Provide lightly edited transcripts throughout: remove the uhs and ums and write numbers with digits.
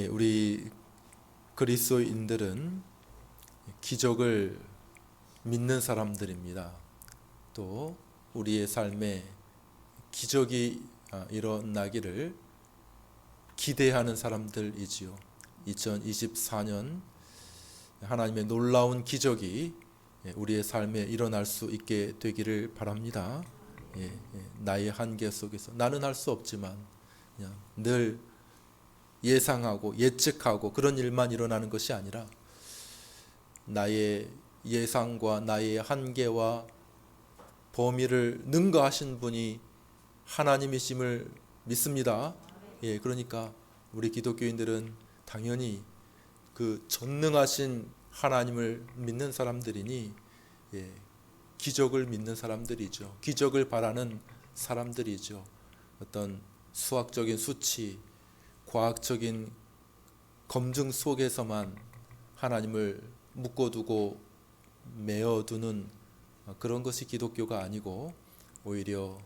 우리 그리스도인들은 기적을 믿는 사람들입니다. 또 우리의 삶에 기적이 일어나기를 기대하는 사람들이지요. 2024년 하나님의 놀라운 기적이 우리의 삶에 일어날 수 있게 되기를 바랍니다. 나의 한계 속에서 나는 할 수 없지만 그냥 늘 예상하고 예측하고 그런 일만 일어나는 것이 아니라 나의 예상과 나의 한계와 범위를 능가하신 분이 하나님이심을 믿습니다. 그러니까 우리 기독교인들은 당연히 그 전능하신 하나님을 믿는 사람들이니 기적을 믿는 사람들이죠. 기적을 바라는 사람들이죠. 어떤 수학적인 수치, 과학적인 검증 속에서만 하나님을 묶어두고 메어두는 그런 것이 기독교가 아니고 오히려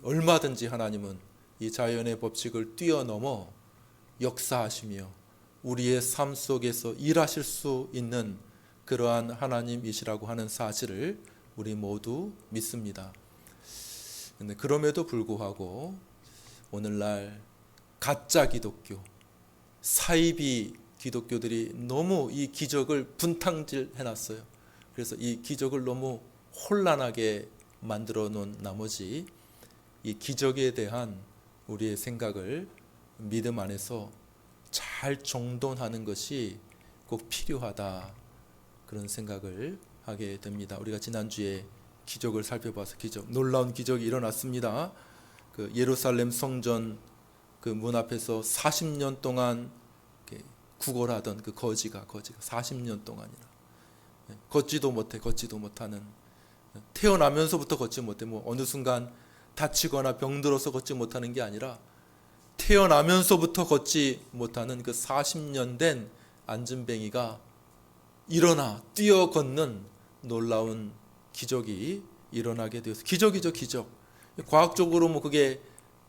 얼마든지 하나님은 이 자연의 법칙을 뛰어넘어 역사하시며 우리의 삶 속에서 일하실 수 있는 그러한 하나님이시라고 하는 사실을 우리 모두 믿습니다. 근데 그럼에도 불구하고 오늘날 가짜 기독교, 사이비 기독교들이 너무 이 기적을 분탕질 해놨어요. 그래서 이 기적을 너무 혼란하게 만들어 놓은 나머지 이 기적에 대한 우리의 생각을 믿음 안에서 잘 정돈하는 것이 꼭 필요하다, 그런 생각을 하게 됩니다. 우리가 지난주에 기적을 살펴봐서 놀라운 기적이 일어났습니다. 그 예루살렘 성전 그 문 앞에서 40년 동안 구걸하던 그 거지가 40년 동안이나 걷지도 못하는, 태어나면서부터 걷지 못해, 어느 순간 다치거나 병들어서 걷지 못하는 게 아니라 태어나면서부터 걷지 못하는 그 40년 된 안진뱅이가 일어나 뛰어 걷는 놀라운 기적이 일어나게 되어서, 기적이죠, 기적. 과학적으로 그게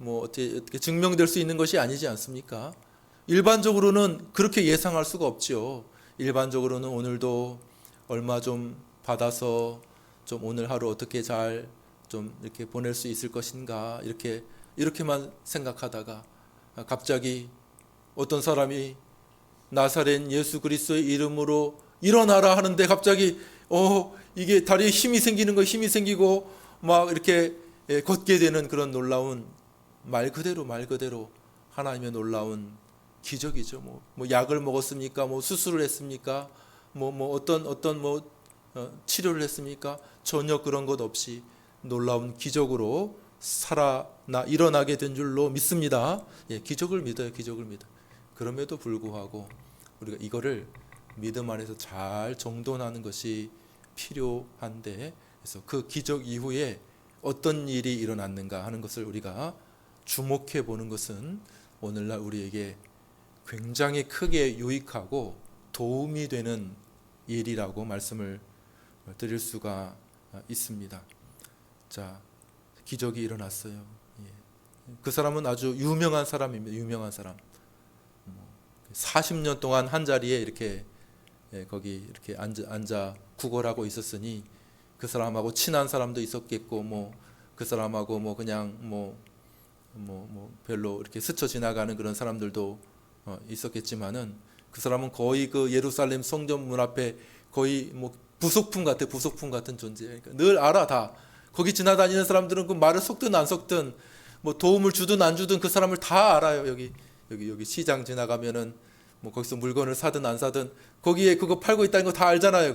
어떻게 증명될 수 있는 것이 아니지 않습니까? 일반적으로는 그렇게 예상할 수가 없죠. 일반적으로는 오늘도 얼마 좀 받아서 좀 오늘 하루 어떻게 잘 좀 이렇게 보낼 수 있을 것인가, 이렇게만 생각하다가 갑자기 어떤 사람이 나사렛 예수 그리스도의 이름으로 일어나라 하는데 갑자기 이게 다리에 힘이 생기고 막 이렇게 걷게 되는 그런 놀라운, 말 그대로 하나님의 놀라운 기적이죠. 약을 먹었습니까? 수술을 했습니까? 어떤 치료를 했습니까? 전혀 그런 것 없이 놀라운 기적으로 일어나게 된 줄로 믿습니다. 기적을 믿어요. 그럼에도 불구하고 우리가 이거를 믿음 안에서 잘 정돈하는 것이 필요한데, 그래서 그 기적 이후에 어떤 일이 일어났는가 하는 것을 우리가 주목해 보는 것은 오늘날 우리에게 굉장히 크게 유익하고 도움이 되는 일이라고 말씀을 드릴 수가 있습니다. 자, 기적이 일어났어요. 그 사람은 아주 유명한 사람입니다. 유명한 사람. 40년 동안 한 자리에 이렇게 거기 이렇게 앉아 구걸하고 있었으니 그 사람하고 친한 사람도 있었겠고 그 사람하고 그냥 별로 이렇게 스쳐 지나가는 그런 사람들도 있었겠지만은 그 사람은 거의 그 예루살렘 성전 문 앞에 거의 부속품 같은 존재. 그러니까 늘 알아 다. 거기 지나다니는 사람들은 그 말을 섞든 안 섞든 도움을 주든 안 주든 그 사람을 다 알아요. 여기 시장 지나가면은 거기서 물건을 사든 안 사든 거기에 그거 팔고 있다는 거 다 알잖아요.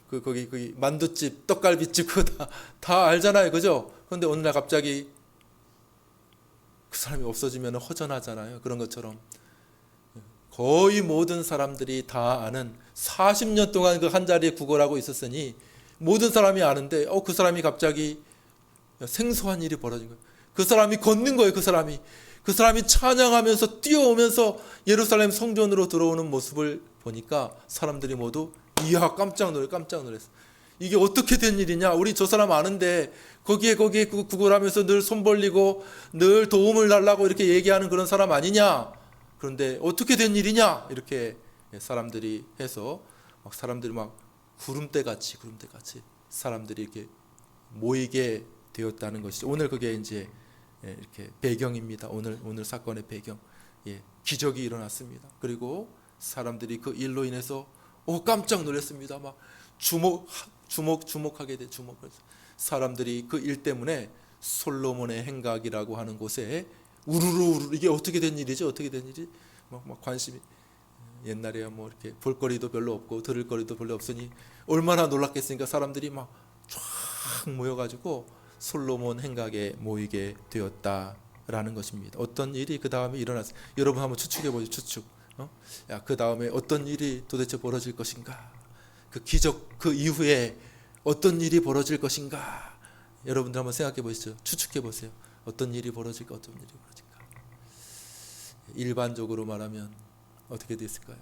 거기 만두집, 떡갈비집 그거 다 알잖아요. 그죠? 그런데 어느 날 갑자기 그 사람이 없어지면 허전하잖아요. 그런 것처럼 거의 모든 사람들이 다 아는, 40년 동안 그 한 자리에 구걸하고 있었으니 모든 사람이 아는데 그 사람이 갑자기 생소한 일이 벌어진 거예요. 그 사람이 걷는 거예요. 그 사람이 찬양하면서 뛰어오면서 예루살렘 성전으로 들어오는 모습을 보니까 사람들이 모두 이야 깜짝 놀랐어. 이게 어떻게 된 일이냐? 우리 저 사람 아는데 거기에 구걸하면서 늘 손 벌리고 늘 도움을 달라고 이렇게 얘기하는 그런 사람 아니냐? 그런데 어떻게 된 일이냐 이렇게 사람들이 해서 막 사람들이 막 구름대 같이 사람들이 이렇게 모이게 되었다는 것이죠. 오늘 그게 이제 이렇게 배경입니다. 오늘 사건의 배경. 기적이 일어났습니다. 그리고 사람들이 그 일로 인해서 깜짝 놀랐습니다. 막 주목하게 돼. 사람들이 그 일 때문에 솔로몬의 행각이라고 하는 곳에 우르르 이게 어떻게 된 일이지? 막 관심이, 옛날에야 뭐 이렇게 볼거리도 별로 없고 들을 거리도 별로 없으니 얼마나 놀랐겠습니까? 사람들이 막 쫙 모여가지고 솔로몬 행각에 모이게 되었다라는 것입니다. 어떤 일이 그 다음에 일어났어요? 여러분 한번 추측해 보죠. 추측. 그 다음에 어떤 일이 도대체 벌어질 것인가? 그 기적 그 이후에 어떤 일이 벌어질 것인가? 여러분들 한번 생각해 보시죠. 추측해 보세요. 어떤 일이 벌어질까? 일반적으로 말하면 어떻게 됐을까요?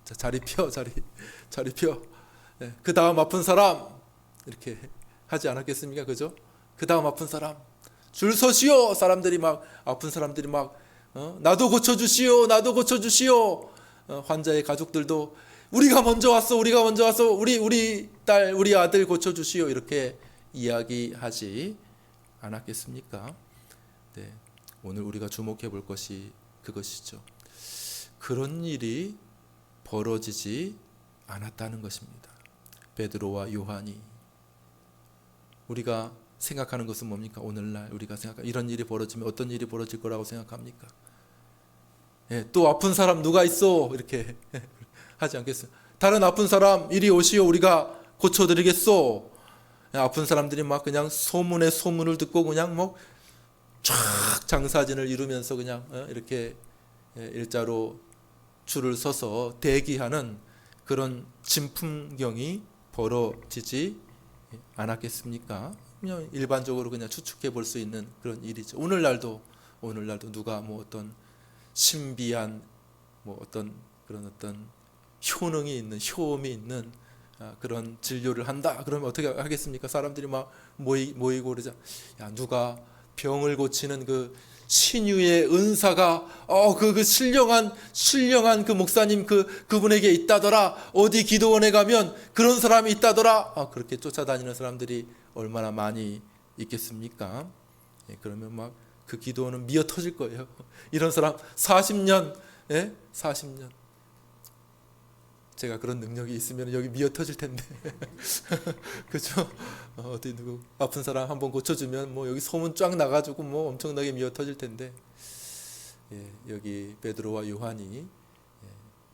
자, 자리 펴. 그 다음 아픈 사람 이렇게 하지 않았겠습니까? 그죠? 그 다음 아픈 사람 줄 서시오. 사람들이 막 아픈 사람들이 막 나도 고쳐주시오. 환자의 가족들도 우리가 먼저 왔어. 우리 딸, 우리 아들 고쳐주시오. 이렇게 이야기하지 않았겠습니까? 네, 오늘 우리가 주목해 볼 것이 그것이죠. 그런 일이 벌어지지 않았다는 것입니다. 베드로와 요한이, 우리가 생각하는 것은 뭡니까? 오늘날 우리가 생각하는 이런 일이 벌어지면 어떤 일이 벌어질 거라고 생각합니까? 또 아픈 사람 누가 있어? 이렇게 하지 않겠어요? 다른 아픈 사람 이리 오시오. 우리가 고쳐드리겠소. 아픈 사람들이 막 그냥 소문에 소문을 듣고 그냥 뭐 쫙 장사진을 이루면서 그냥 이렇게 일자로 줄을 서서 대기하는 그런 진풍경이 벌어지지 않았겠습니까? 그냥 일반적으로 그냥 추측해 볼 수 있는 그런 일이죠. 오늘날도 누가 뭐 어떤 신비한 뭐 어떤 그런 어떤 효험이 있는 그런 진료를 한다. 그러면 어떻게 하겠습니까? 사람들이 막 모이고 그러자. 누가 병을 고치는 그 신유의 은사가 그 신령한 그 목사님 그분에게 있다더라. 어디 기도원에 가면 그런 사람이 있다더라. 그렇게 쫓아다니는 사람들이 얼마나 많이 있겠습니까? 그러면 막 그 기도원은 미어 터질 거예요. 이런 사람 40년. 제가 그런 능력이 있으면 여기 미어 터질 텐데. 그죠? 어디 누구 아픈 사람 한번 고쳐주면 뭐 여기 소문 쫙 나가지고 뭐 엄청나게 미어 터질 텐데. 여기 베드로와 요한이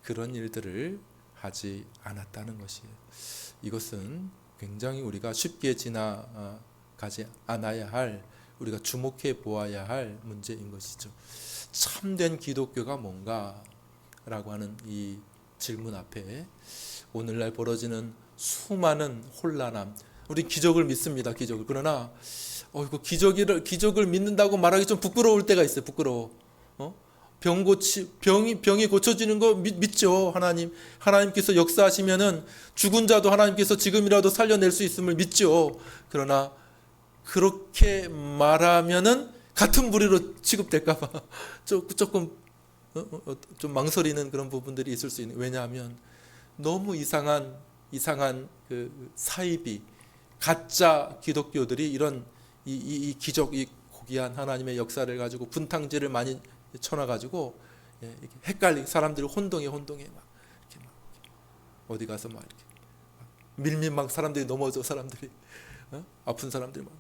그런 일들을 하지 않았다는 것이에요. 이것은 굉장히 우리가 쉽게 지나가지 않아야 할, 우리가 주목해 보아야 할 문제인 것이죠. 참된 기독교가 뭔가라고 하는 이 질문 앞에 오늘날 벌어지는 수많은 혼란함, 우리 기적을 믿습니다. 기적을. 그러나 이거 기적을 믿는다고 말하기 좀 부끄러울 때가 있어요. 부끄러워. 병이 고쳐지는 거 믿죠. 하나님께서 역사하시면은 죽은 자도 하나님께서 지금이라도 살려낼 수 있음을 믿죠. 그러나 그렇게 말하면은 같은 부류로 취급될까봐 조금 좀 망설이는 그런 부분들이 있을 수 있는. 왜냐하면 너무 이상한 그 사이비 가짜 기독교들이 이런 이 기적, 이 고귀한 하나님의 역사를 가지고 분탕질을 많이 쳐놔가지고 헷갈리, 사람들이 혼동해 막 이렇게 막 어디 가서 막 이렇게 밀면 막 사람들이 넘어져. 사람들이 아픈 사람들이 막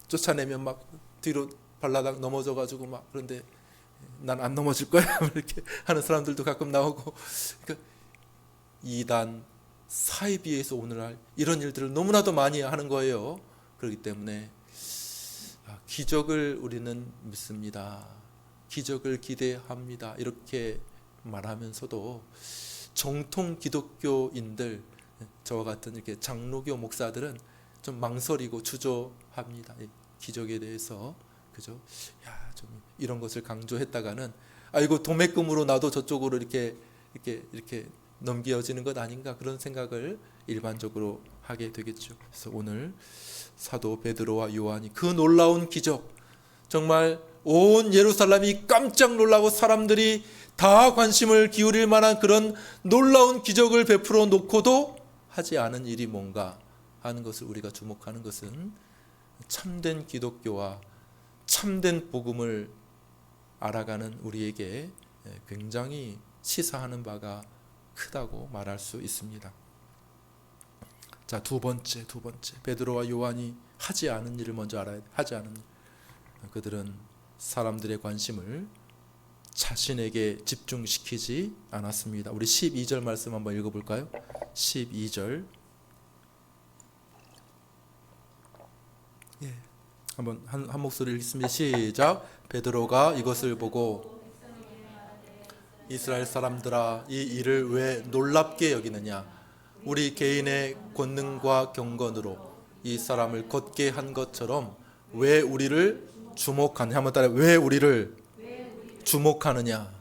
쫓아내면 막 뒤로 발라당 넘어져가지고 막. 그런데 난 안 넘어질 거야 이렇게 하는 사람들도 가끔 나오고. 그러니까 이단 사이비에서 오늘날 이런 일들을 너무나도 많이 하는 거예요. 그렇기 때문에 기적을 우리는 믿습니다. 기적을 기대합니다. 이렇게 말하면서도 정통 기독교인들, 저와 같은 이렇게 장로교 목사들은 좀 망설이고 주저합니다. 기적에 대해서. 그죠? 좀 이런 것을 강조했다가는 이거 도매금으로 나도 저쪽으로 이렇게 넘겨지는 것 아닌가, 그런 생각을 일반적으로 하게 되겠죠. 그래서 오늘 사도 베드로와 요한이 그 놀라운 기적, 정말 온 예루살렘이 깜짝 놀라고 사람들이 다 관심을 기울일 만한 그런 놀라운 기적을 베풀어 놓고도 하지 않은 일이 뭔가 하는 것을 우리가 주목하는 것은 참된 기독교와 참된 복음을 알아가는 우리에게 굉장히 시사하는 바가 크다고 말할 수 있습니다. 자, 두 번째 베드로와 요한이 하지 않은 일을 먼저 알아야 돼. 하지 않은 일. 그들은 사람들의 관심을 자신에게 집중시키지 않았습니다. 우리 12절 말씀 한번 읽어볼까요? 12절. 예, 한번 한 목소리 읽습니다. 시작. 베드로가 이것을 보고 이스라엘 사람들아, 이 일을 왜 놀랍게 여기느냐? 우리 개인의 권능과 경건으로 이 사람을 걷게 한 것처럼 왜 우리를 주목하느냐? 한번 따라, 왜 우리를 주목하느냐?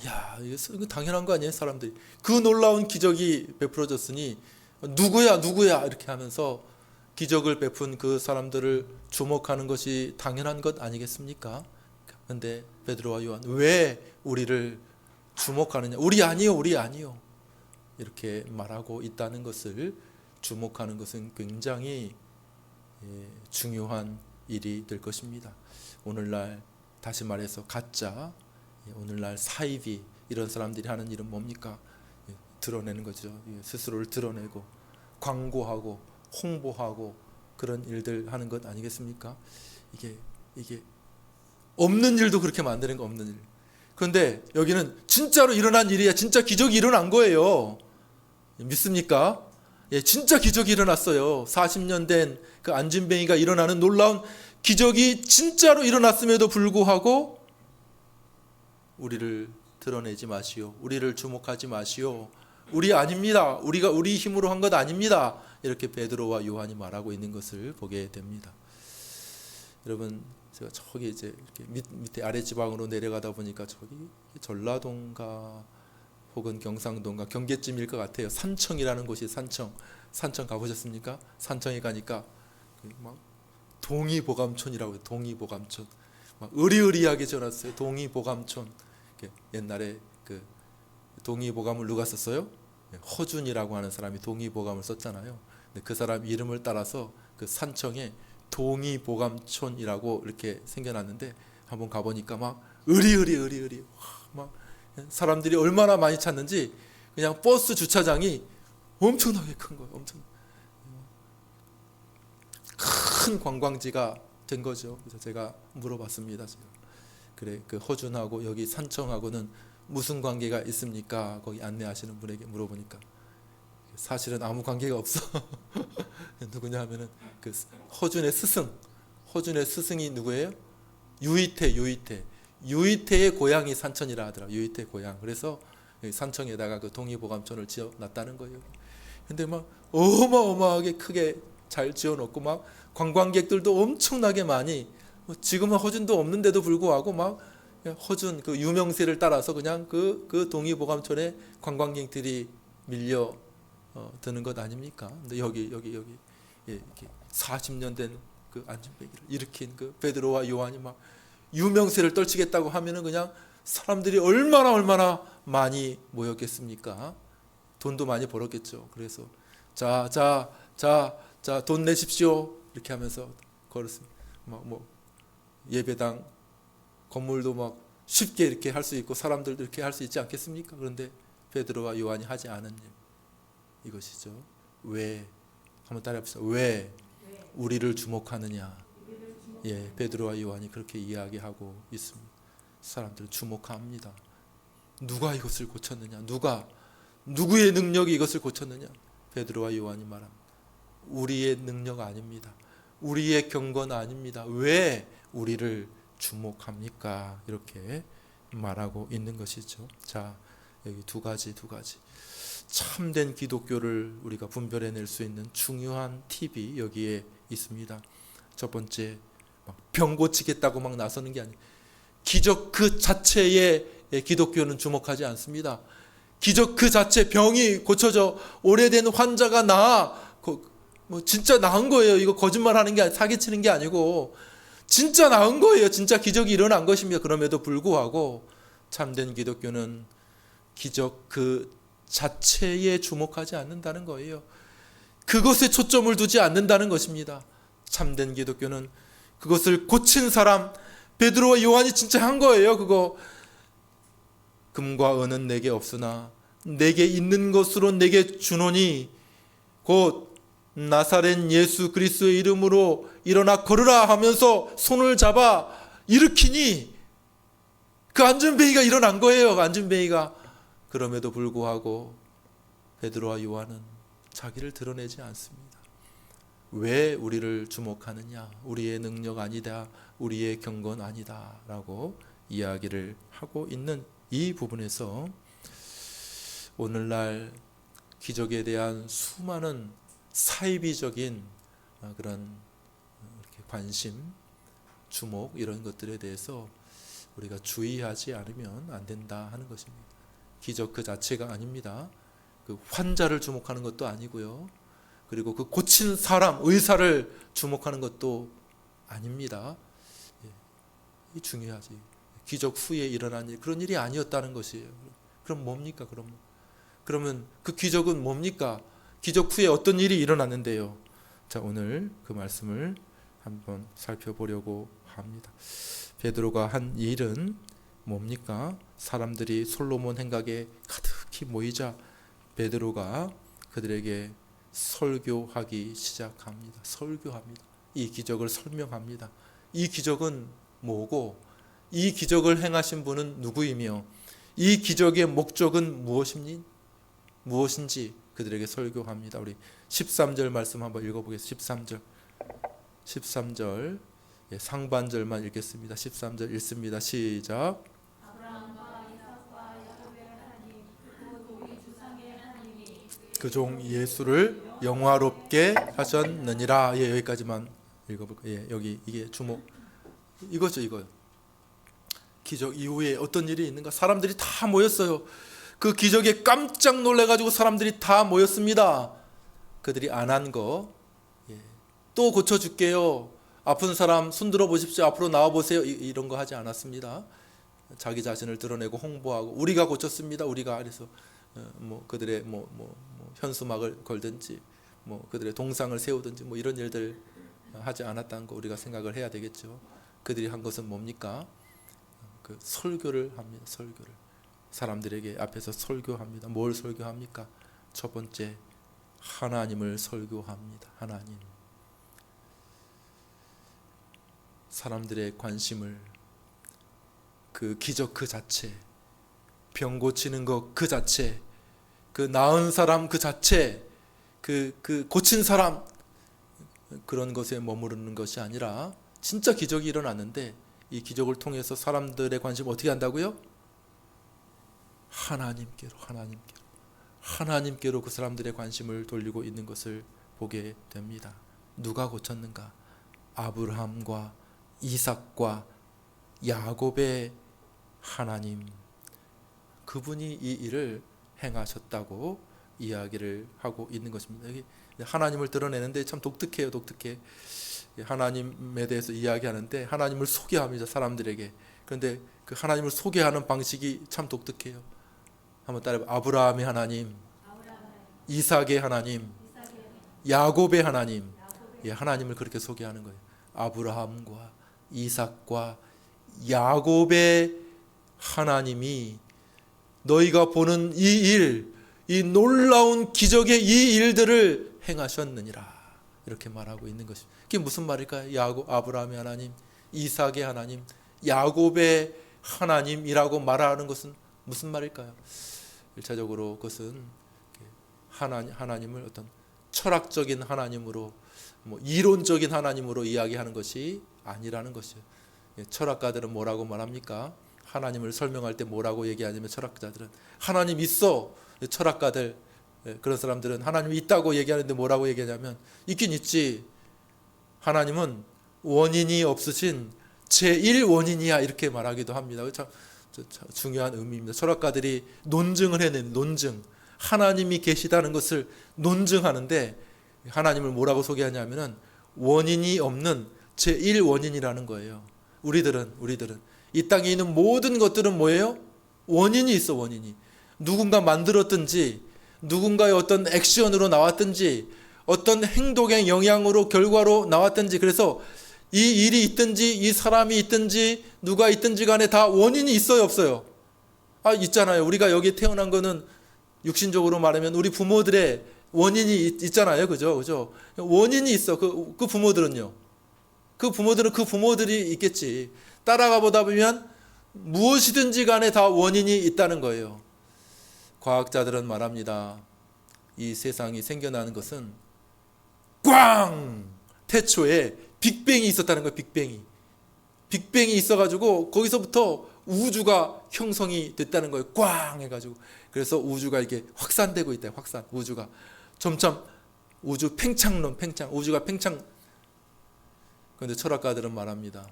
야, 이거 당연한 거 아니에요? 사람들이 그 놀라운 기적이 베풀어졌으니 누구야 이렇게 하면서 기적을 베푼 그 사람들을 주목하는 것이 당연한 것 아니겠습니까? 그런데 베드로와 요한, 왜 우리를 주목하느냐? 우리 아니요 이렇게 말하고 있다는 것을 주목하는 것은 굉장히 중요한 일이 될 것입니다. 오늘날 다시 말해서 가짜, 오늘날 사이비 이런 사람들이 하는 일은 뭡니까? 드러내는 거죠. 스스로를 드러내고 광고하고 홍보하고 그런 일들 하는 것 아니겠습니까? 이게 없는 일도 그렇게 만드는 거, 없는 일. 그런데 여기는 진짜로 일어난 일이야. 진짜 기적이 일어난 거예요. 믿습니까? 예, 진짜 기적이 일어났어요. 40년 된 그 안진뱅이가 일어나는 놀라운 기적이 진짜로 일어났음에도 불구하고 우리를 드러내지 마시오. 우리를 주목하지 마시오. 우리 아닙니다. 우리가 우리 힘으로 한 것 아닙니다. 이렇게 베드로와 요한이 말하고 있는 것을 보게 됩니다. 여러분, 제가 저기 이제 이렇게 밑에 아래 지방으로 내려가다 보니까 저기 전라도인가 혹은 경상도인가 경계쯤일 것 같아요. 산청이라는 곳이 산청 가보셨습니까? 산청에 가니까 막 동의보감촌이라고 해요. 동의보감촌 막 으리으리하게 지어놨어요. 동의보감촌. 옛날에 그 동의보감을 누가 썼어요? 허준이라고 하는 사람이 동의보감을 썼잖아요. 근데 그 사람 이름을 따라서 그 산청에 동의보감촌이라고 이렇게 생겨났는데 한번 가보니까 막 으리으리 막 사람들이 얼마나 많이 찾는지 그냥 버스 주차장이 엄청나게 큰 거예요. 큰 관광지가 된 거죠. 그래서 제가 물어봤습니다. 그래, 그 허준하고 여기 산청하고는 무슨 관계가 있습니까? 거기 안내하시는 분에게 물어보니까 사실은 아무 관계가 없어. 누구냐 하면은 그 허준의 스승이 누구예요? 유이태의 고향이 산천이라 하더라고요. 유이태 고향. 그래서 산청에다가 그 동의보감촌을 지어놨다는 거예요. 근데 막 어마어마하게 크게 잘 지어놓고 막 관광객들도 엄청나게 많이, 지금은 허준도 없는데도 불구하고 막 허준 그 유명세를 따라서 그냥 그 동의보감촌에 관광객들이 밀려 드는 것 아닙니까? 근데 여기 예, 이렇게 40년 된 그 안진뱅이를 일으킨 그 베드로와 요한이 막 유명세를 떨치겠다고 하면은 그냥 사람들이 얼마나 많이 모였겠습니까? 돈도 많이 벌었겠죠. 그래서 자 돈 내십시오 이렇게 하면서 걸었습니다. 막 뭐 예배당 건물도 막 쉽게 이렇게 할 수 있고 사람들도 이렇게 할 수 있지 않겠습니까? 그런데 베드로와 요한이 하지 않은 일, 이것이죠. 왜? 한번 따라합시다. 왜 우리를 주목하느냐? 예, 베드로와 요한이 그렇게 이야기하고 있습니다. 사람들 주목합니다. 누가 이것을 고쳤느냐? 누구의 능력이 이것을 고쳤느냐? 베드로와 요한이 말합니다. 우리의 능력 아닙니다. 우리의 경건 아닙니다. 왜 우리를 주목합니까? 이렇게 말하고 있는 것이죠. 자, 여기 두 가지. 참된 기독교를 우리가 분별해낼 수 있는 중요한 팁이 여기에 있습니다. 첫 번째, 병 고치겠다고 막 나서는 게 아니에요. 기적 그 자체에 기독교는 주목하지 않습니다. 기적 그 자체, 병이 고쳐져 오래된 환자가 뭐 진짜 나은 거예요. 이거 거짓말하는 게 사기치는 게 아니고 진짜 나은 거예요. 진짜 기적이 일어난 것입니다. 그럼에도 불구하고 참된 기독교는 기적 그 자체에 주목하지 않는다는 거예요. 그것에 초점을 두지 않는다는 것입니다. 참된 기독교는 그것을 고친 사람, 베드로와 요한이 진짜 한 거예요. 그거 금과 은은 내게 없으나 내게 있는 것으로 내게 주노니 곧 나사렛 예수 그리스도의 이름으로 일어나 걸으라 하면서 손을 잡아 일으키니 그 안전뱅이가 일어난 거예요. 안전뱅이가. 그럼에도 불구하고 베드로와 요한은 자기를 드러내지 않습니다. 왜 우리를 주목하느냐? 우리의 능력 아니다. 우리의 경건 아니다. 라고 이야기를 하고 있는 이 부분에서 오늘날 기적에 대한 수많은 사이비적인 그런 관심, 주목 이런 것들에 대해서 우리가 주의하지 않으면 안 된다 하는 것입니다. 기적 그 자체가 아닙니다. 그 환자를 주목하는 것도 아니고요. 그리고 그 고친 사람, 의사를 주목하는 것도 아닙니다. 이 중요하지. 기적 후에 일어난 일, 그런 일이 아니었다는 것이에요. 그럼 뭡니까? 그러면 그 기적은 뭡니까? 기적 후에 어떤 일이 일어났는데요. 자, 오늘 그 말씀을 한번 살펴보려고 합니다. 베드로가 한 일은 뭡니까? 사람들이 솔로몬 행각에 가득히 모이자 베드로가 그들에게 설교하기 시작합니다. 설교합니다. 이 기적을 설명합니다. 이 기적은 뭐고 이 기적을 행하신 분은 누구이며 이 기적의 목적은 무엇인지 그들에게 설교합니다. 우리 13절 말씀 한번 읽어보겠습니다. 13절 상반절만 읽겠습니다. 13절 읽습니다. 시작. 그 종 예수를 영화롭게 하셨느니라. 여기까지만 읽어볼까요? 여기 이게 주목 이거죠. 이거 기적 이후에 어떤 일이 있는가? 사람들이 다 모였어요. 그 기적에 깜짝 놀래가지고 사람들이 다 모였습니다. 그들이 안 한 거 또 고쳐줄게요. 아픈 사람 손 들어 보십시오. 앞으로 나와 보세요. 이런 거 하지 않았습니다. 자기 자신을 드러내고 홍보하고 우리가 고쳤습니다. 우리가 그래서 그들의 현수막을 걸든지 그들의 동상을 세우든지 이런 일들 하지 않았다는 거 우리가 생각을 해야 되겠죠. 그들이 한 것은 뭡니까? 그 설교를 합니다. 설교를 사람들에게 앞에서 설교합니다. 뭘 설교합니까? 첫 번째 하나님을 설교합니다. 하나님. 사람들의 관심을 그 기적 그 자체, 병 고치는 것 그 자체, 그 나은 사람 그 자체, 그 고친 사람 그런 것에 머무르는 것이 아니라 진짜 기적이 일어났는데 이 기적을 통해서 사람들의 관심을 어떻게 한다고요? 하나님께로 그 사람들의 관심을 돌리고 있는 것을 보게 됩니다. 누가 고쳤는가? 아브라함과 이삭과 야곱의 하나님, 그분이 이 일을 행하셨다고 이야기를 하고 있는 것입니다. 여기 하나님을 드러내는데 참 독특해요. 독특해. 하나님에 대해서 이야기하는데 하나님을 소개합니다. 사람들에게. 그런데 그 하나님을 소개하는 방식이 참 독특해요. 한번 따라해봐. 아브라함의 하나님, 이삭의 하나님, 야곱의 하나님. 하나님을 그렇게 소개하는 거예요. 아브라함과 이삭과 야곱의 하나님이 너희가 보는 이 놀라운 기적의 이 일들을 행하셨느니라. 이렇게 말하고 있는 것입니다. 그게 무슨 말일까요? 아브라함의 하나님, 이삭의 하나님, 야곱의 하나님이라고 말하는 것은 무슨 말일까요? 1차적으로 그것은 하나님을 어떤 철학적인 하나님으로 이론적인 하나님으로 이야기하는 것이 아니라는 것이에요. 철학가들은 뭐라고 말합니까? 하나님을 설명할 때 뭐라고 얘기하냐면 철학자들은 하나님 있어. 철학가들 그런 사람들은 하나님이 있다고 얘기하는데 뭐라고 얘기하냐면 있긴 있지. 하나님은 원인이 없으신 제1원인이야 이렇게 말하기도 합니다. 참 중요한 의미입니다. 철학가들이 논증을 해낸 논증. 하나님이 계시다는 것을 논증하는데 하나님을 뭐라고 소개하냐면은 원인이 없는 제1 원인이라는 거예요. 우리들은 이 땅에 있는 모든 것들은 뭐예요? 원인이 있어. 원인이 누군가 만들었든지 누군가의 어떤 액션으로 나왔든지 어떤 행동의 영향으로 결과로 나왔든지, 그래서 이 일이 있든지 이 사람이 있든지 누가 있든지 간에 다 원인이 있어요, 없어요? 있잖아요. 우리가 여기 태어난 거는 육신적으로 말하면 우리 부모들의 원인이 있잖아요. 그죠? 원인이 있어. 그 부모들은요. 그 부모들은 그 부모들이 있겠지. 따라가 보다 보면 무엇이든지 간에 다 원인이 있다는 거예요. 과학자들은 말합니다. 이 세상이 생겨나는 것은 꽝! 태초에 빅뱅이 있었다는 거예요. 빅뱅이 있어가지고 거기서부터 우주가 형성이 됐다는 거예요. 꽝! 해가지고. 그래서 우주가 이렇게 확산되고 있다. 우주가 점점 우주 팽창. 우주가 팽창. 그런데 철학가들은 말합니다.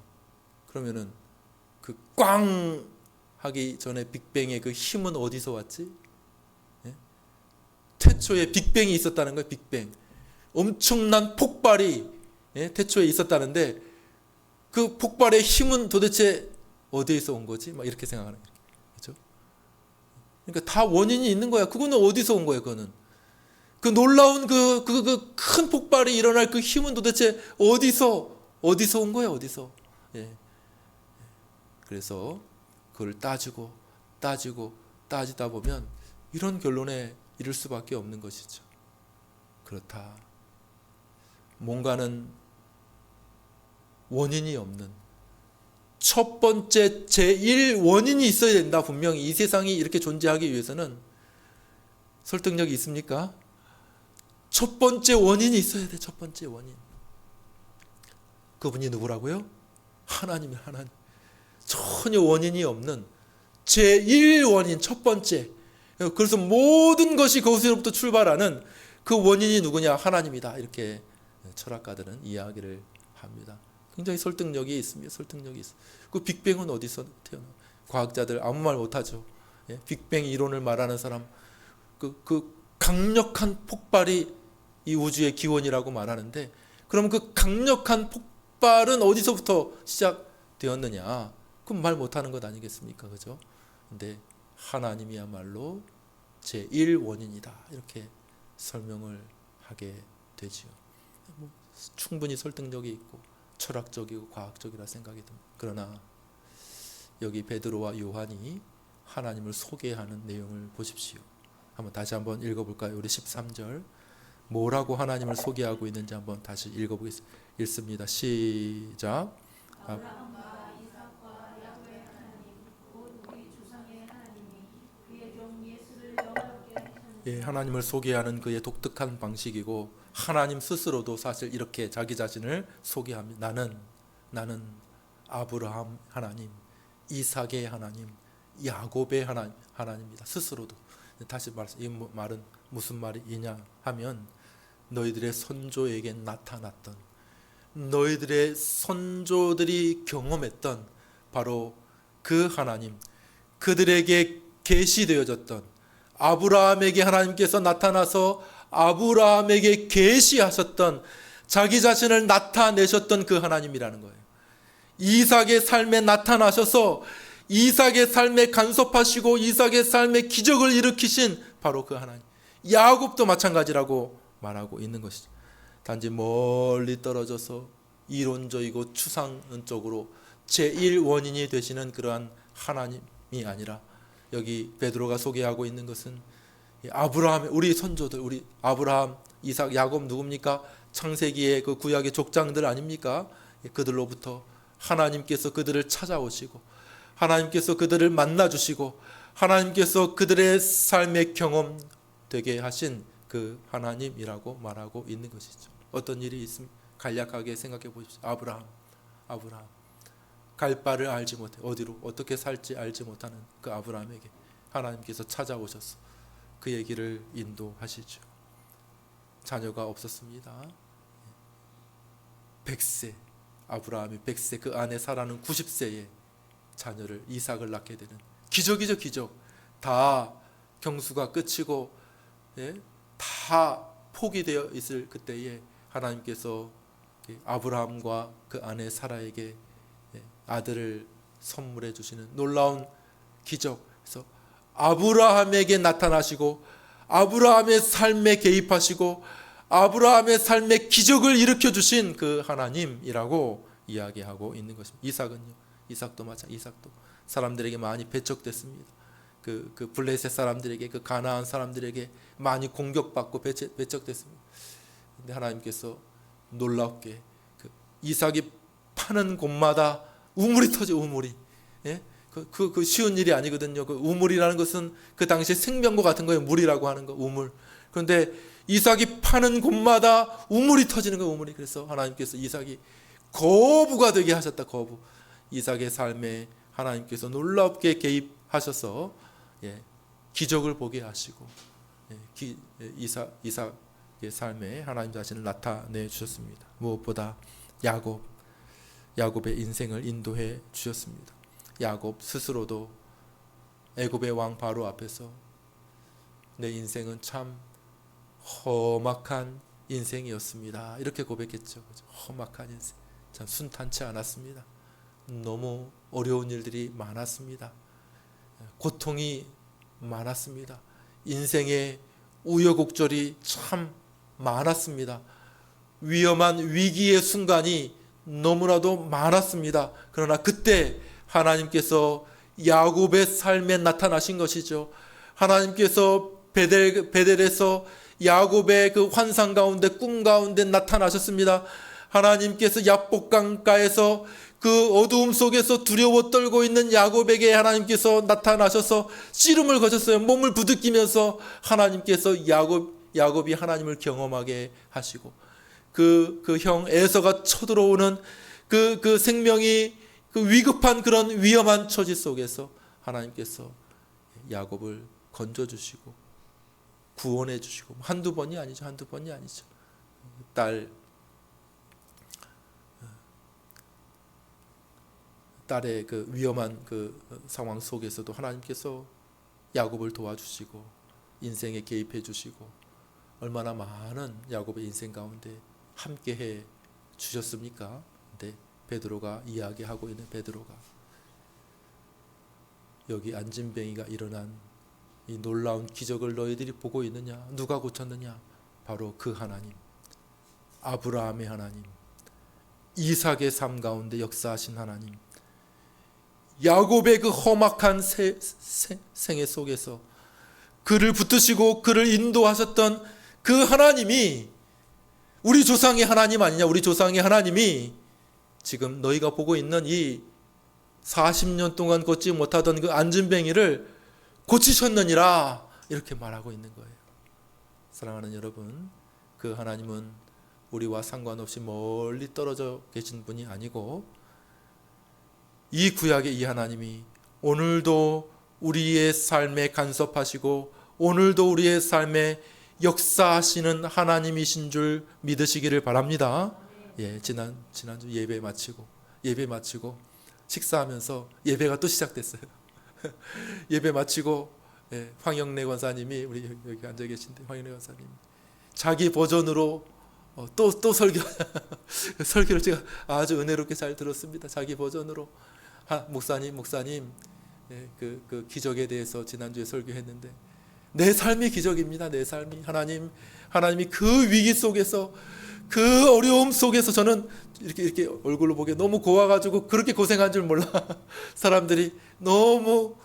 그러면은 그 꽝! 하기 전에 빅뱅의 그 힘은 어디서 왔지? 태초에 빅뱅이 있었다는 거예요. 빅뱅. 엄청난 폭발이 태초에 있었다는데 그 폭발의 힘은 도대체 어디에서 온 거지? 막 이렇게 생각하는 거예요. 그렇죠? 그러니까 다 원인이 있는 거야. 그거는 어디서 온 거예요? 그거는 그 놀라운 그 큰 폭발이 일어날 그 힘은 도대체 어디서 온 거야? 어디서? 그래서 그걸 따지다 보면 이런 결론에 이를 수밖에 없는 것이죠. 그렇다. 뭔가는 원인이 없는 첫 번째 제1 원인이 있어야 된다. 분명히 이 세상이 이렇게 존재하기 위해서는 설득력이 있습니까? 첫 번째 원인이 있어야 돼. 첫 번째 원인. 그분이 누구라고요? 하나님. 전혀 원인이 없는 제1 원인, 첫 번째. 그래서 모든 것이 거기서부터 출발하는 그 원인이 누구냐? 하나님이다. 이렇게 철학가들은 이야기를 합니다. 굉장히 설득력이 있습니다. 그 빅뱅은 어디서 태어나? 과학자들 아무 말 못하죠. 빅뱅 이론을 말하는 사람, 그 강력한 폭발이 이 우주의 기원이라고 말하는데, 그럼 그 강력한 폭발은 어디서부터 시작되었느냐? 그럼 말 못하는 것 아니겠습니까? 그죠? 근데 하나님이야말로 제1 원인이다. 이렇게 설명을 하게 되지요. 충분히 설득력이 있고 철학적이고 과학적이라 생각이 듭니다. 그러나 여기 베드로와 요한이 하나님을 소개하는 내용을 보십시오. 다시 한번 읽어볼까요? 우리 13절 뭐라고 하나님을 소개하고 있는지 한번 다시 읽어보겠습니다. 읽습니다. 시작. 하나님을 소개하는 그의 독특한 방식이고, 하나님 스스로도 사실 이렇게 자기 자신을 소개합니다. 나는 아브라함 하나님, 이삭의 하나님, 야곱의 하나님입니다. 스스로도. 다시 말해서 이 말은 무슨 말이냐 하면, 너희들의 선조에게 나타났던, 너희들의 선조들이 경험했던 바로 그 하나님, 그들에게 계시되어졌던, 아브라함에게 하나님께서 나타나서 아브라함에게 계시하셨던, 자기 자신을 나타내셨던 그 하나님이라는 거예요. 이삭의 삶에 나타나셔서 이삭의 삶에 간섭하시고 이삭의 삶에 기적을 일으키신 바로 그 하나님. 야곱도 마찬가지라고 말하고 있는 것이죠. 단지 멀리 떨어져서 이론적이고 추상적으로 제1 원인이 되시는 그러한 하나님이 아니라, 여기 베드로가 소개하고 있는 것은 아브라함의 우리 선조들, 우리 아브라함, 이삭, 야곱 누굽니까? 창세기의 그 구약의 족장들 아닙니까? 그들로부터 하나님께서 그들을 찾아오시고, 하나님께서 그들을 만나주시고, 하나님께서 그들의 삶의 경험 되게 하신 그 하나님이라고 말하고 있는 것이죠. 어떤 일이 있으면 간략하게 생각해 보십시오. 아브라함 갈 바를 알지 못해, 어디로 어떻게 살지 알지 못하는 그 아브라함에게 하나님께서 찾아오셔서 그의 길을 인도하시죠. 자녀가 없었습니다. 100세, 아브라함이 100세, 그 아내 사라는 90세에 자녀를 이삭을 낳게 되는 기적이죠. 기적. 다 경수가 끝이고 다 포기되어 있을 그때에 하나님께서 아브라함과 그 아내 사라에게 아들을 선물해 주시는 놀라운 기적. 그래서 아브라함에게 나타나시고 아브라함의 삶에 개입하시고 아브라함의 삶에 기적을 일으켜 주신 그 하나님이라고 이야기하고 있는 것입니다. 이삭은요. 이삭도 마찬가지. 이삭도 사람들에게 많이 배척됐습니다. 그 블레셋 사람들에게, 그 가나안 사람들에게 많이 공격받고 배척됐습니다. 근데 하나님께서 놀랍게 그 이삭이 파는 곳마다 우물이 터져. 우물이. 예? 그 쉬운 일이 아니거든요. 그 우물이라는 것은 그 당시에 생명과 같은 거예요. 물이라고 하는 거, 우물. 그런데 이삭이 파는 곳마다 우물이 터지는 거예요. 우물이. 그래서 하나님께서 이삭이 거부가 되게 하셨다. 거부. 이삭의 삶에 하나님께서 놀랍게 개입하셔서 기적을 보게 하시고 이삭의 삶에 하나님 자신을 나타내 주셨습니다. 무엇보다 야곱의 인생을 인도해 주셨습니다. 야곱 스스로도 애굽의 왕 바로 앞에서 내 인생은 참 험악한 인생이었습니다. 이렇게 고백했죠. 험악한 인생. 참 순탄치 않았습니다. 너무 어려운 일들이 많았습니다. 고통이 많았습니다. 인생의 우여곡절이 참 많았습니다. 위험한 위기의 순간이 너무나도 많았습니다. 그러나 그때 하나님께서 야곱의 삶에 나타나신 것이죠. 하나님께서 베델에서 야곱의 그 환상 가운데, 꿈 가운데 나타나셨습니다. 하나님께서 야복강가에서 그 어두움 속에서 두려워 떨고 있는 야곱에게 하나님께서 나타나셔서 씨름을 거셨어요. 몸을 부둥키면서 하나님께서 야곱이 하나님을 경험하게 하시고 그 형 에서가 쳐들어오는 그 생명이 그 위급한 그런 위험한 처지 속에서 하나님께서 야곱을 건져주시고 구원해 주시고 한두 번이 아니죠. 딸의 그 위험한 그 상황 속에서도 하나님께서 야곱을 도와주시고 인생에 개입해 주시고 얼마나 많은 야곱의 인생 가운데 함께해 주셨습니까? 근데 베드로가 이야기하고 있는 베드로가 여기 안진뱅이가 일어난 이 놀라운 기적을 너희들이 보고 있느냐? 누가 고쳤느냐? 바로 그 하나님, 아브라함의 하나님, 이삭의 삶 가운데 역사하신 하나님, 야곱의 그 험악한 생애 속에서 그를 붙드시고 그를 인도하셨던 그 하나님이 우리 조상의 하나님 아니냐? 우리 조상의 하나님이 지금 너희가 보고 있는 이 40년 동안 걷지 못하던 그 안진뱅이를 고치셨느니라 이렇게 말하고 있는 거예요. 사랑하는 여러분, 그 하나님은 우리와 상관없이 멀리 떨어져 계신 분이 아니고 이 구약의 이 하나님이 오늘도 우리의 삶에 간섭하시고 오늘도 우리의 삶에 역사하시는 하나님이신 줄 믿으시기를 바랍니다. 지난주 예배 마치고 식사하면서 예배가 또 시작됐어요. 예배 마치고 황영래 권사님이 우리 여기 앉아 계신데 황영래 권사님 자기 버전으로 또 설교를 제가 아주 은혜롭게 잘 들었습니다. 자기 버전으로 목사님 그 기적에 대해서 지난주에 설교했는데 내 삶이 기적입니다. 내 삶이 하나님이 그 위기 속에서 그 어려움 속에서 저는 이렇게 얼굴로 보기에 너무 고와가지고 그렇게 고생한 줄 몰라. 사람들이 너무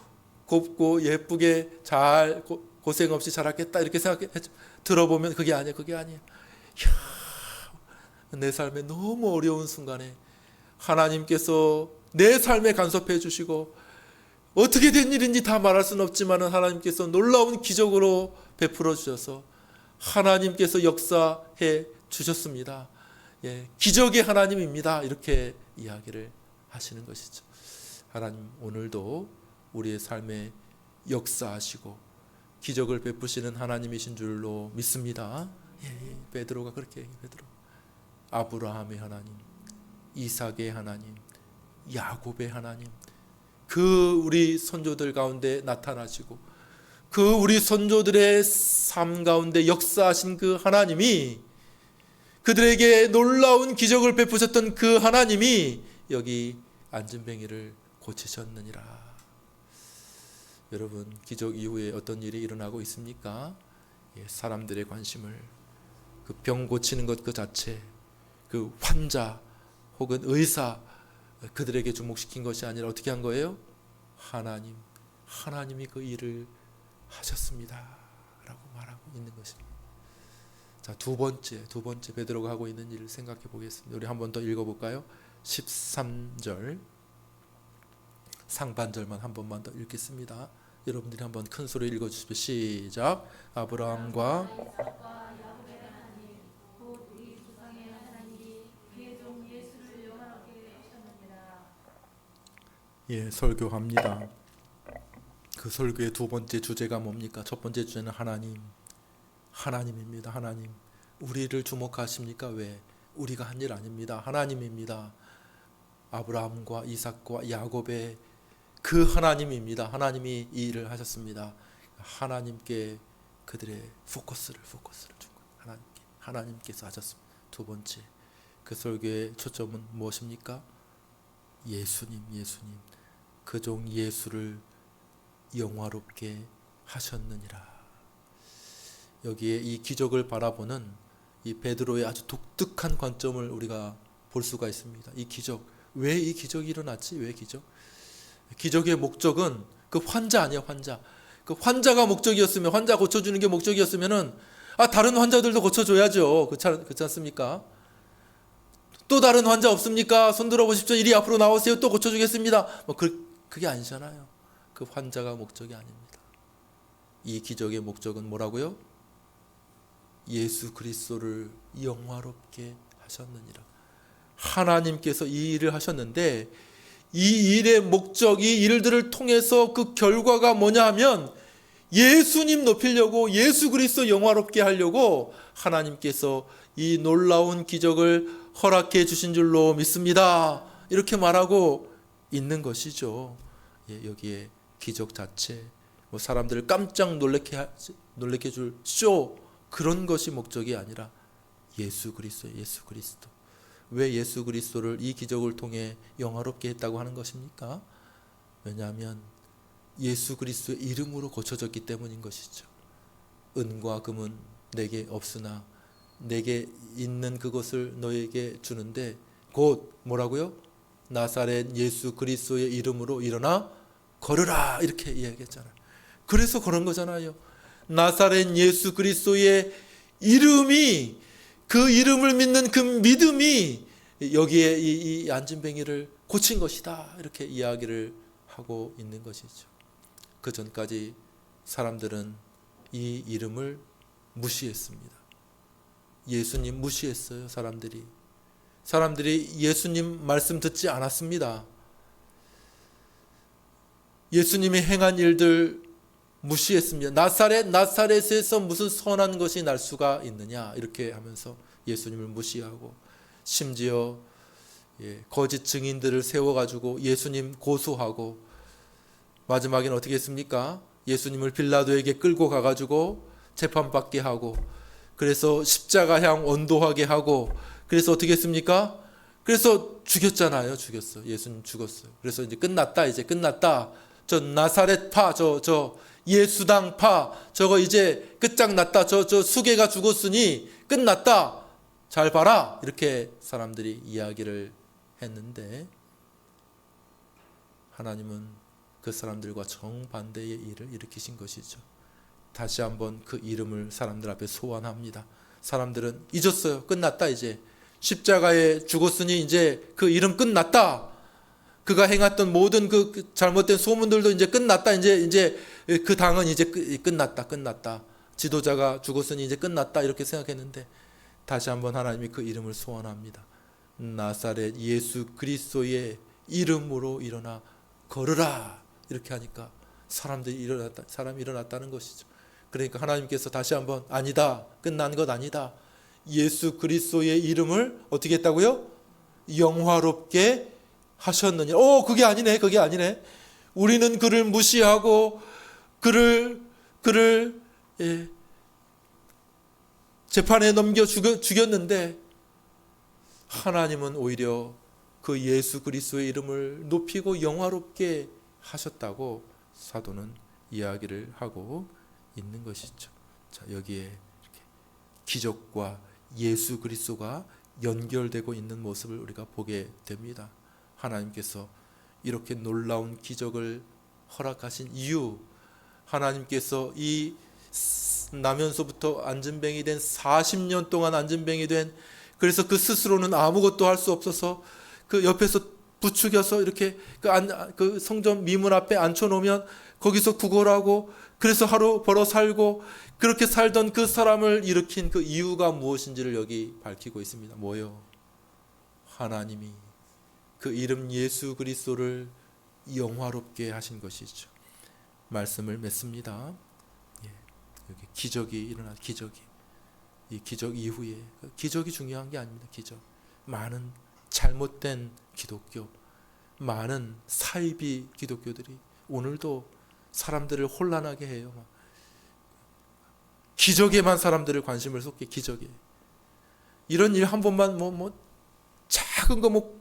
곱고 예쁘게 잘 고생 없이 자랐겠다 이렇게 생각했죠. 들어보면 그게 아니야. 내 삶에 너무 어려운 순간에 하나님께서 내 삶에 간섭해 주시고 어떻게 된 일인지 다 말할 수는 없지만 하나님께서 놀라운 기적으로 베풀어 주셔서 하나님께서 역사해 주셨습니다. 기적의 하나님입니다. 이렇게 이야기를 하시는 것이죠. 하나님 오늘도 우리의 삶에 역사하시고 기적을 베푸시는 하나님이신 줄로 믿습니다. 베드로가 그렇게 얘기해요. 베드로. 아브라함의 하나님, 이삭의 하나님, 야곱의 하나님, 그 우리 선조들 가운데 나타나시고 그 우리 선조들의 삶 가운데 역사하신 그 하나님이 그들에게 놀라운 기적을 베푸셨던 그 하나님이 여기 안진뱅이를 고치셨느니라. 여러분, 기적 이후에 어떤 일이 일어나고 있습니까? 사람들의 관심을 그 병 고치는 것 그 자체, 그 환자 혹은 의사 그들에게 주목시킨 것이 아니라 어떻게 한 거예요? 하나님이 그 일을 하셨습니다 라고 말하고 있는 것입니다. 자, 두 번째 베드로가 하고 있는 일을 생각해 보겠습니다. 우리 한 번 더 읽어볼까요? 13절 상반절만 한 번만 더 읽겠습니다. 여러분들이 한번 큰 소리 읽어주십시오. 시작. 아브라함과 설교합니다. 그 설교의 두 번째 주제가 뭡니까? 첫 번째 주제는 하나님입니다. 하나님. 우리를 주목하십니까? 왜? 우리가 한 일 아닙니다. 하나님입니다. 아브라함과 이삭과 야곱의 그 하나님입니다. 하나님이 이 일을 하셨습니다. 하나님께 그들의 포커스를 준 거예요. 하나님께서 하셨습니다. 두 번째, 그 설교의 초점은 무엇입니까? 예수님. 그 종 예수를 영화롭게 하셨느니라. 여기에 이 기적을 바라보는 이 베드로의 아주 독특한 관점을 우리가 볼 수가 있습니다. 이 기적, 왜 이 기적이 일어났지? 왜 기적? 기적의 목적은 그 환자 아니야, 환자. 그 환자가 목적이었으면, 환자 고쳐주는 게 목적이었으면은 다른 환자들도 고쳐줘야죠. 그렇지 않습니까? 또 다른 환자 없습니까? 손 들어보십시오. 이리 앞으로 나오세요. 또 고쳐주겠습니다. 그게 아니잖아요. 그 환자가 목적이 아닙니다. 이 기적의 목적은 뭐라고요? 예수 그리스도를 영화롭게 하셨느니라. 하나님께서 이 일을 하셨는데 이 일의 목적, 이 일들을 통해서 그 결과가 뭐냐 하면 예수님 높이려고, 예수 그리스도 영화롭게 하려고 하나님께서 이 놀라운 기적을 허락해 주신 줄로 믿습니다. 이렇게 말하고 있는 것이죠. 여기에 기적 자체, 사람들을 깜짝 놀래게 줄 쇼, 그런 것이 목적이 아니라 예수 그리스도. 왜 예수 그리스도를 이 기적을 통해 영화롭게 했다고 하는 것입니까? 왜냐하면 예수 그리스도의 이름으로 고쳐졌기 때문인 것이죠. 은과 금은 내게 없으나 내게 있는 그것을 너에게 주는데 곧 뭐라고요? 나사렛 예수 그리스도의 이름으로 일어나 걸으라, 이렇게 이야기했잖아요. 그래서 그런 거잖아요. 나사렛 예수 그리스도의 이름이, 그 이름을 믿는 그 믿음이 여기에 이 안진뱅이를 고친 것이다, 이렇게 이야기를 하고 있는 것이죠. 그 전까지 사람들은 이 이름을 무시했습니다. 예수님 무시했어요. 사람들이 예수님 말씀 듣지 않았습니다. 예수님이 행한 일들 무시했습니다. 나사렛에서 무슨 선한 것이 날 수가 있느냐, 이렇게 하면서 예수님을 무시하고, 심지어 거짓 증인들을 세워가지고 예수님 고소하고, 마지막에는 어떻게 했습니까? 예수님을 빌라도에게 끌고 가가지고 재판받게 하고, 그래서 십자가향 언도하게 하고, 그래서 어떻게 했습니까? 그래서 죽였잖아요. 예수님 죽었어요. 그래서 이제 끝났다. 저 나사렛파, 저 예수당파, 저거 이제 끝장났다. 저 수계가 죽었으니 끝났다. 잘 봐라. 이렇게 사람들이 이야기를 했는데, 하나님은 그 사람들과 정반대의 일을 일으키신 것이죠. 다시 한번 그 이름을 사람들 앞에 소환합니다. 사람들은 잊었어요. 끝났다. 이제 십자가에 죽었으니 이제 그 이름 끝났다. 그가 행했던 모든 그 잘못된 소문들도 이제 끝났다. 이제 그 당은 이제 끝났다. 지도자가 죽었으니 이제 끝났다. 이렇게 생각했는데, 다시 한번 하나님이 그 이름을 소환합니다. 나사렛 예수 그리스도의 이름으로 일어나 걸으라. 이렇게 하니까 사람이 일어났다는 것이죠. 그러니까 하나님께서 다시 한번 아니다. 끝난 것 아니다. 예수 그리스도의 이름을 어떻게 했다고요? 영화롭게 하셨느냐. 그게 아니네. 우리는 그를 무시하고 그를 재판에 넘겨 죽였는데 하나님은 오히려 그 예수 그리스도의 이름을 높이고 영화롭게 하셨다고 사도는 이야기를 하고 있는 것이죠. 자, 여기에 이렇게 기적과 예수 그리스도가 연결되고 있는 모습을 우리가 보게 됩니다. 하나님께서 이렇게 놀라운 기적을 허락하신 이유, 하나님께서 이 나면서부터 안진뱅이 된 40년 동안 안진뱅이 된, 그래서 그 스스로는 아무것도 할 수 없어서 그 옆에서 부추겨서 이렇게 그 성전 미문 앞에 앉혀놓으면 거기서 구걸하고, 그래서 하루 벌어 살고 그렇게 살던 그 사람을 일으킨 그 이유가 무엇인지를 여기 밝히고 있습니다. 뭐요? 하나님이 그 이름 예수 그리스도를 영화롭게 하신 것이죠. 말씀을 맺습니다. 여기 기적이 일어나, 기적이, 이 기적 이후에, 기적이 중요한 게 아닙니다. 기적, 많은 잘못된 기독교, 많은 사이비 기독교들이 오늘도 사람들을 혼란하게 해요. 기적에만 사람들을 관심을 쏟게, 기적에. 이런 일 한 번만 작은 거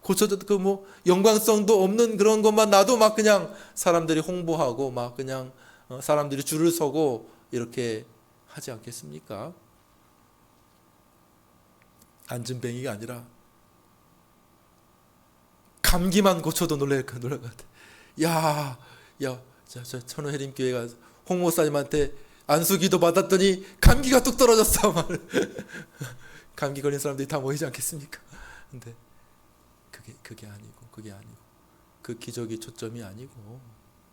고쳐도 그 영광성도 없는 그런 것만 나도 막 그냥 사람들이 홍보하고 막 그냥 사람들이 줄을 서고 이렇게 하지 않겠습니까? 안진뱅이가 아니라 감기만 고쳐도 놀랄 것 같아. 야, 저 천호해림교회가 홍 목사님한테 안수기도 받았더니 감기가 뚝 떨어졌어. 감기 걸린 사람들이 다 모이지 않겠습니까? 근데 그게 아니고 그 기적이 초점이 아니고,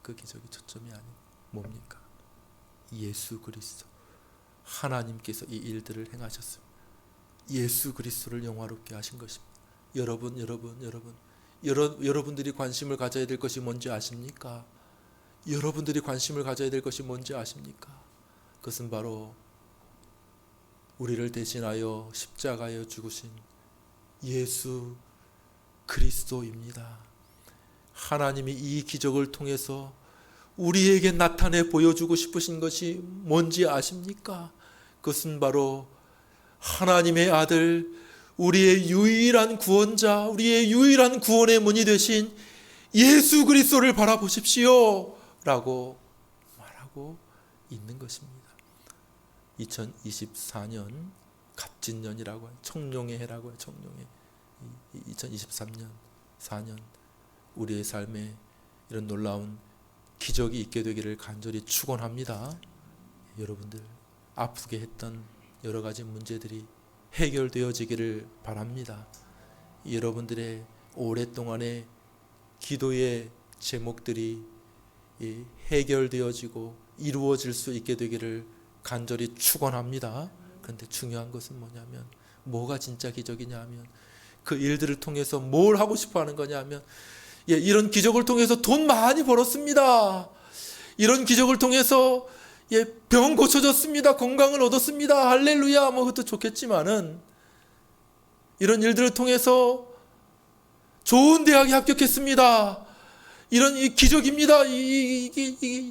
그 기적이 초점이 아니고 뭡니까? 예수 그리스도, 하나님께서 이 일들을 행하셨습니다. 예수 그리스도를 영화롭게 하신 것입니다. 여러분들이 관심을 가져야 될 것이 뭔지 아십니까? 여러분들이 관심을 가져야 될 것이 뭔지 아십니까? 그것은 바로 우리를 대신하여 십자가에 죽으신 예수 그리스도입니다. 하나님이 이 기적을 통해서 우리에게 나타내 보여주고 싶으신 것이 뭔지 아십니까? 그것은 바로 하나님의 아들, 우리의 유일한 구원자, 우리의 유일한 구원의 문이 되신 예수 그리스도를 바라보십시오 라고 말하고 있는 것입니다. 2024년 갑진년이라고 해요. 청룡의 해라고 해요. 청룡의 2023년 4년 우리의 삶에 이런 놀라운 기적이 있게 되기를 간절히 축원합니다. 여러분들 아프게 했던 여러 가지 문제들이 해결되어지기를 바랍니다. 여러분들의 오랫동안의 기도의 제목들이 해결되어지고 이루어질 수 있게 되기를 간절히 축원합니다. 그런데 중요한 것은 뭐냐면, 뭐가 진짜 기적이냐 하면, 그 일들을 통해서 뭘 하고 싶어 하는 거냐 하면, 이런 기적을 통해서 돈 많이 벌었습니다. 이런 기적을 통해서 병 고쳐졌습니다. 건강을 얻었습니다. 할렐루야. 그것도 좋겠지만은, 이런 일들을 통해서 좋은 대학에 합격했습니다. 이런 기적입니다.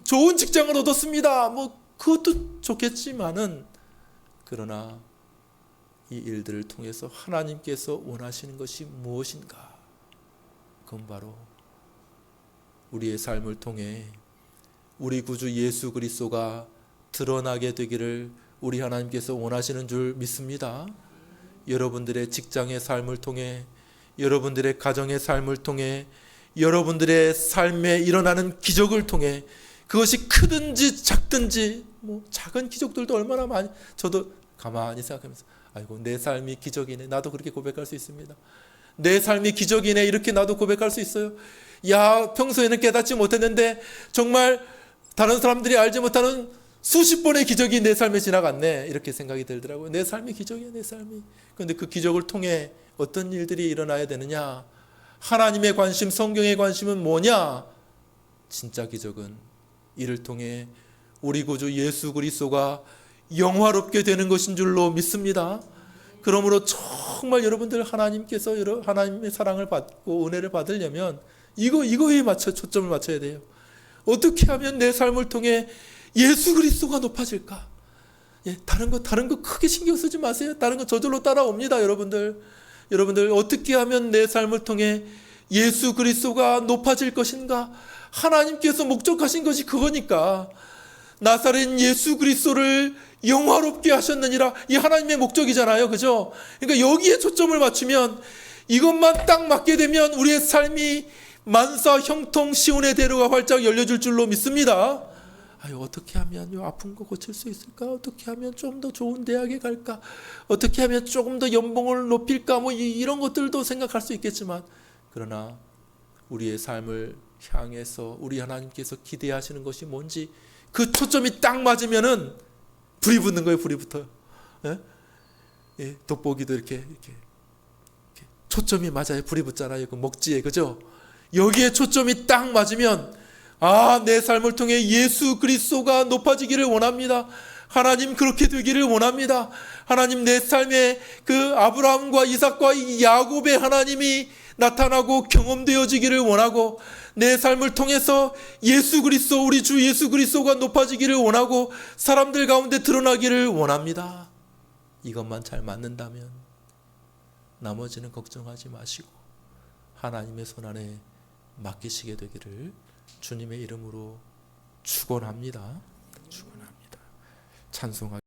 좋은 직장을 얻었습니다. 그것도 좋겠지만은, 그러나 이 일들을 통해서 하나님께서 원하시는 것이 무엇인가? 그건 바로 우리의 삶을 통해 우리 구주 예수 그리스도가 드러나게 되기를 우리 하나님께서 원하시는 줄 믿습니다. 여러분들의 직장의 삶을 통해, 여러분들의 가정의 삶을 통해, 여러분들의 삶에 일어나는 기적을 통해, 그것이 크든지 작든지, 작은 기적들도 얼마나 많이, 저도 가만히 생각하면서 아이고 내 삶이 기적이네, 나도 그렇게 고백할 수 있습니다. 내 삶이 기적이네, 이렇게 나도 고백할 수 있어요. 평소에는 깨닫지 못했는데 정말 다른 사람들이 알지 못하는 수십 번의 기적이 내 삶에 지나갔네, 이렇게 생각이 들더라고요. 내 삶이 기적이야, 내 삶이. 그런데 그 기적을 통해 어떤 일들이 일어나야 되느냐? 하나님의 관심, 성경의 관심은 뭐냐? 진짜 기적은 이를 통해 우리 구주 예수 그리스도가 영화롭게 되는 것인 줄로 믿습니다. 그러므로 정말 여러분들 하나님께서 하나님의 사랑을 받고 은혜를 받으려면 이거에 맞춰 초점을 맞춰야 돼요. 어떻게 하면 내 삶을 통해 예수 그리스도가 높아질까? 다른 거 크게 신경 쓰지 마세요. 다른 거 저절로 따라옵니다, 여러분들. 여러분들 어떻게 하면 내 삶을 통해 예수 그리스도가 높아질 것인가? 하나님께서 목적하신 것이 그거니까. 나사렛 예수 그리스도를 영화롭게 하셨느니라. 이 하나님의 목적이잖아요. 그죠? 그러니까 여기에 초점을 맞추면, 이것만 딱 맞게 되면 우리의 삶이 만사 형통 시온의 대로가 활짝 열려줄 줄로 믿습니다. 아유, 어떻게 하면 요 아픈 거 고칠 수 있을까? 어떻게 하면 좀 더 좋은 대학에 갈까? 어떻게 하면 조금 더 연봉을 높일까? 뭐 이런 것들도 생각할 수 있겠지만, 그러나 우리의 삶을 향해서 우리 하나님께서 기대하시는 것이 뭔지 그 초점이 딱 맞으면은 불이 붙는 거예요. 불이 붙어요. 예? 예, 돋보기도 이렇게 초점이 맞아요. 불이 붙잖아요. 그 먹지에, 그죠? 여기에 초점이 딱 맞으면, 아, 내 삶을 통해 예수 그리스도가 높아지기를 원합니다. 하나님 그렇게 되기를 원합니다. 하나님 내 삶에 그 아브라함과 이삭과 야곱의 하나님이 나타나고 경험되어지기를 원하고, 내 삶을 통해서 예수 그리스도, 우리 주 예수 그리스도가 높아지기를 원하고 사람들 가운데 드러나기를 원합니다. 이것만 잘 맞는다면 나머지는 걱정하지 마시고 하나님의 손안에 맡기시게 되기를 주님의 이름으로 축원합니다. 축원합니다. 찬송하겠습니다.